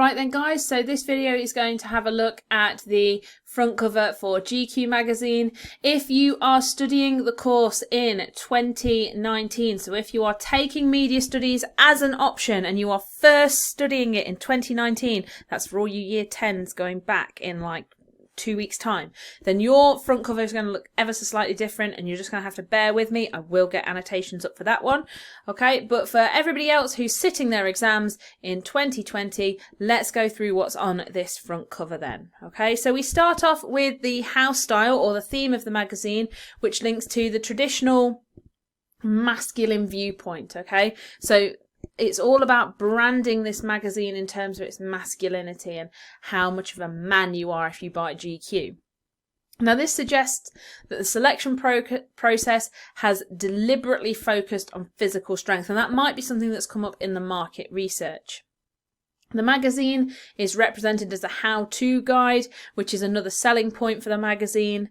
Alright then guys, so this video is going to have a look at the front cover for GQ magazine. If you are studying the course in 2019, so if you are taking media studies as an option and you are first studying it in 2019, that's for all you year 10s going back in like 2 weeks time, then your front cover is going to look ever so slightly different and you're just going to have to bear with me. I will get annotations up for that one, okay? But for everybody else who's sitting their exams in 2020, let's go through what's on this front cover then, okay? So we start off with the house style or the theme of the magazine, which links to the traditional masculine viewpoint, okay? So it's all about branding this magazine in terms of its masculinity and how much of a man you are if you buy GQ. Now this suggests that the selection process has deliberately focused on physical strength, and that might be something that's come up in the market research. The magazine is represented as a how-to guide, which is another selling point for the magazine.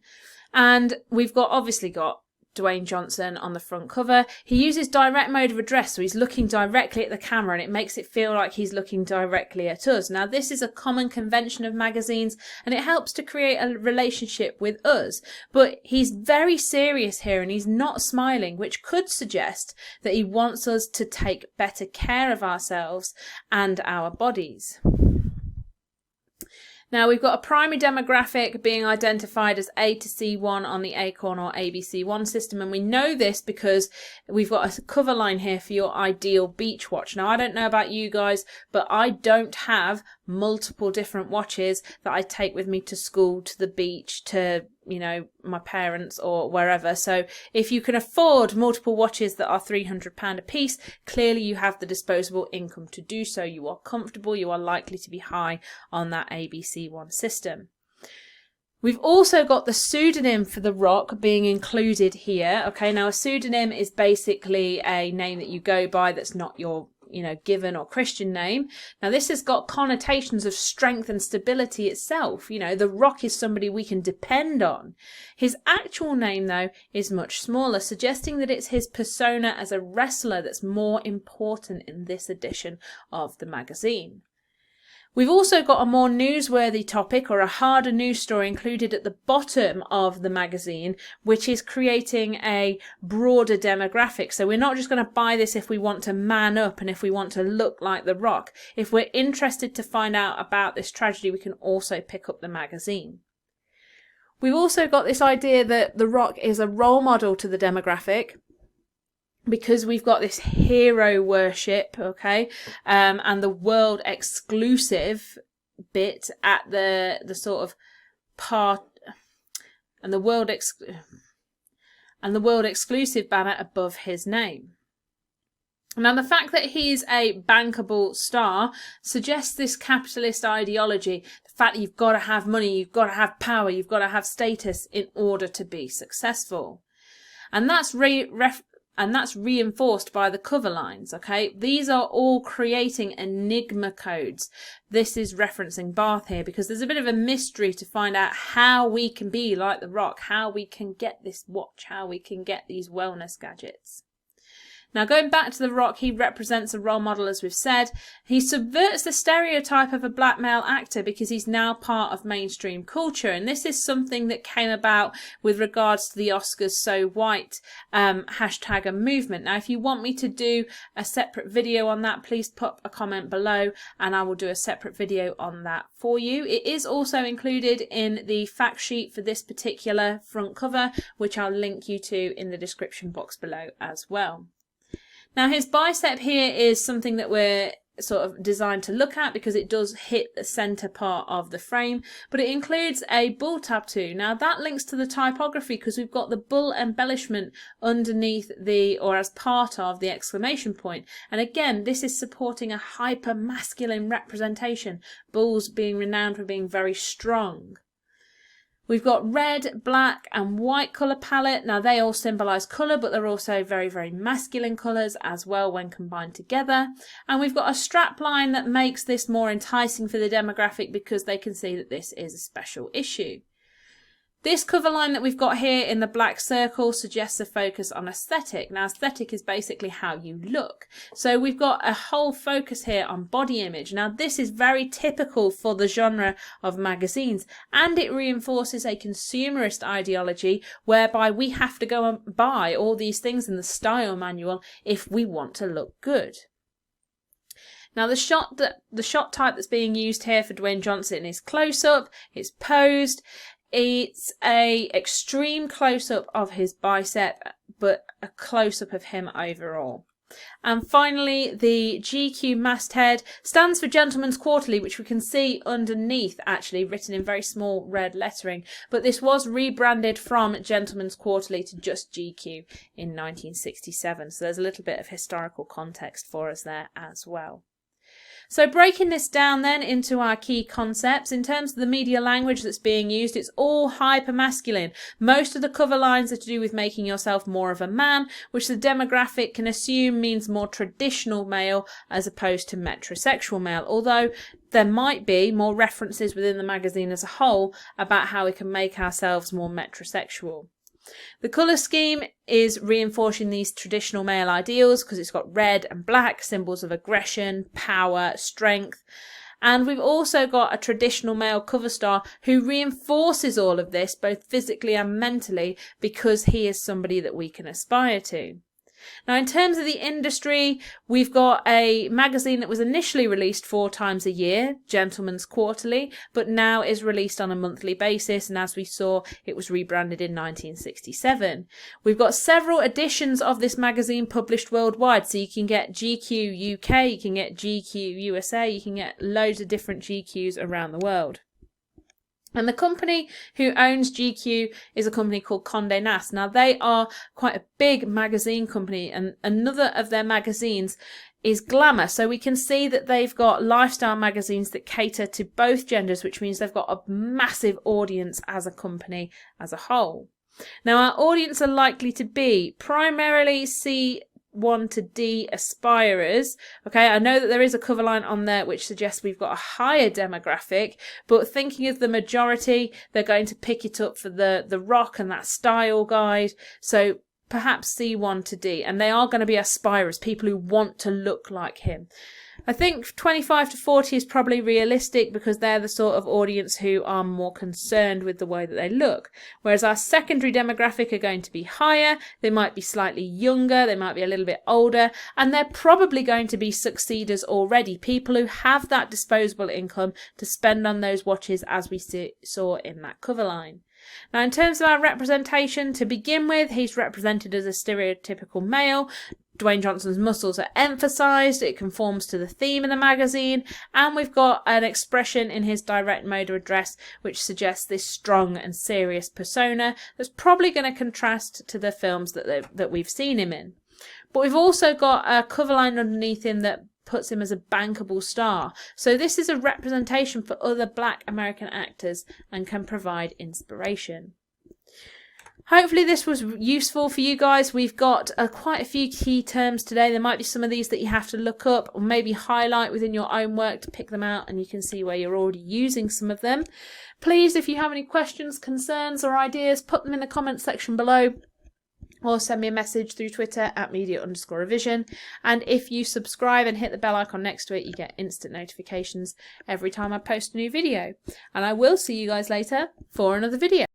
And we've obviously got Dwayne Johnson on the front cover. He uses direct mode of address, so he's looking directly at the camera and it makes it feel like he's looking directly at us. Now this is a common convention of magazines and it helps to create a relationship with us, but he's very serious here and he's not smiling, which could suggest that he wants us to take better care of ourselves and our bodies. Now we've got a primary demographic being identified as A to C1 on the Acorn or ABC1 system, and we know this because we've got a cover line here for your ideal beach watch. Now I don't know about you guys, but I don't have multiple different watches that I take with me to school, to the beach, to my parents or wherever. So if you can afford multiple watches that are £300 a piece, clearly you have the disposable income to do so. You are comfortable, you are likely to be high on that ABC1 system. We've also got the pseudonym for the Rock being included here. Okay, now a pseudonym is basically a name that you go by that's not your given or Christian name. Now this has got connotations of strength and stability itself. The Rock is somebody we can depend on. His actual name though is much smaller, suggesting that it's his persona as a wrestler that's more important in this edition of the magazine. We've also got a more newsworthy topic or a harder news story included at the bottom of the magazine, which is creating a broader demographic. So we're not just going to buy this if we want to man up and if we want to look like the Rock. If we're interested to find out about this tragedy, we can also pick up the magazine. We've also got this idea that the Rock is a role model to the demographic, because we've got this hero worship, okay, and the world exclusive bit at the sort of part, and the world exclusive banner above his name. Now the fact that he's a bankable star suggests this capitalist ideology, the fact that you've got to have money, you've got to have power, you've got to have status in order to be successful. And that's reinforced by the cover lines, okay? These are all creating enigma codes. This is referencing Bath here because there's a bit of a mystery to find out how we can be like the Rock, how we can get this watch, how we can get these wellness gadgets. Now going back to the Rock, he represents a role model, as we've said. He subverts the stereotype of a black male actor because he's now part of mainstream culture, and this is something that came about with regards to the Oscars So White hashtag and movement. Now if you want me to do a separate video on that, please put a comment below and I will do a separate video on that for you. It is also included in the fact sheet for this particular front cover, which I'll link you to in the description box below as well. Now his bicep here is something that we're sort of designed to look at because it does hit the centre part of the frame, but it includes a bull tattoo. Now that links to the typography because we've got the bull embellishment underneath or as part of the exclamation point. And again, this is supporting a hyper masculine representation, bulls being renowned for being very strong. We've got red, black and white colour palette. Now they all symbolise colour, but they're also very, very masculine colours as well when combined together. And we've got a strap line that makes this more enticing for the demographic because they can see that this is a special issue. This cover line that we've got here in the black circle suggests a focus on aesthetic. Now, aesthetic is basically how you look. So we've got a whole focus here on body image. Now, this is very typical for the genre of magazines, and it reinforces a consumerist ideology whereby we have to go and buy all these things in the style manual if we want to look good. Now the shot type that's being used here for Dwayne Johnson is close-up, it's posed, it's a extreme close-up of his bicep, but a close-up of him overall. And finally, the GQ masthead stands for Gentleman's Quarterly, which we can see underneath, actually written in very small red lettering. But this was rebranded from Gentleman's Quarterly to just GQ in 1967. So there's a little bit of historical context for us there as well. So breaking this down then into our key concepts, in terms of the media language that's being used, it's all hyper-masculine. Most of the cover lines are to do with making yourself more of a man, which the demographic can assume means more traditional male as opposed to metrosexual male, although there might be more references within the magazine as a whole about how we can make ourselves more metrosexual. The colour scheme is reinforcing these traditional male ideals because it's got red and black, symbols of aggression, power, strength. And we've also got a traditional male cover star who reinforces all of this both physically and mentally because he is somebody that we can aspire to. Now, in terms of the industry, we've got a magazine that was initially released 4 times a year, Gentleman's Quarterly, but now is released on a monthly basis, and as we saw, it was rebranded in 1967. We've got several editions of this magazine published worldwide, so you can get GQ UK, you can get GQ USA, you can get loads of different GQs around the world. And the company who owns GQ is a company called Condé Nast. Now, they are quite a big magazine company, and another of their magazines is Glamour. So we can see that they've got lifestyle magazines that cater to both genders, which means they've got a massive audience as a company as a whole. Now, our audience are likely to be primarily C1 to D aspirers. Okay, I know that there is a cover line on there which suggests we've got a higher demographic, but thinking of the majority, they're going to pick it up for the rock and that style guide. So perhaps C1 to D, and they are going to be aspirers, people who want to look like him. I think 25 to 40 is probably realistic because they're the sort of audience who are more concerned with the way that they look. Whereas our secondary demographic are going to be higher, they might be slightly younger, they might be a little bit older, and they're probably going to be succeeders already, people who have that disposable income to spend on those watches as we saw in that cover line. Now, in terms of our representation, to begin with, he's represented as a stereotypical male. Dwayne Johnson's muscles are emphasised, it conforms to the theme of the magazine, and we've got an expression in his direct mode of address which suggests this strong and serious persona that's probably going to contrast to the films that we've seen him in. But we've also got a cover line underneath him that puts him as a bankable star. So this is a representation for other black American actors and can provide inspiration. Hopefully this was useful for you guys. We've got quite a few key terms today. There might be some of these that you have to look up or maybe highlight within your own work to pick them out, and you can see where you're already using some of them. Please, if you have any questions, concerns or ideas, put them in the comments section below, or send me a message through Twitter at media_revision. And if you subscribe and hit the bell icon next to it, you get instant notifications every time I post a new video. And I will see you guys later for another video.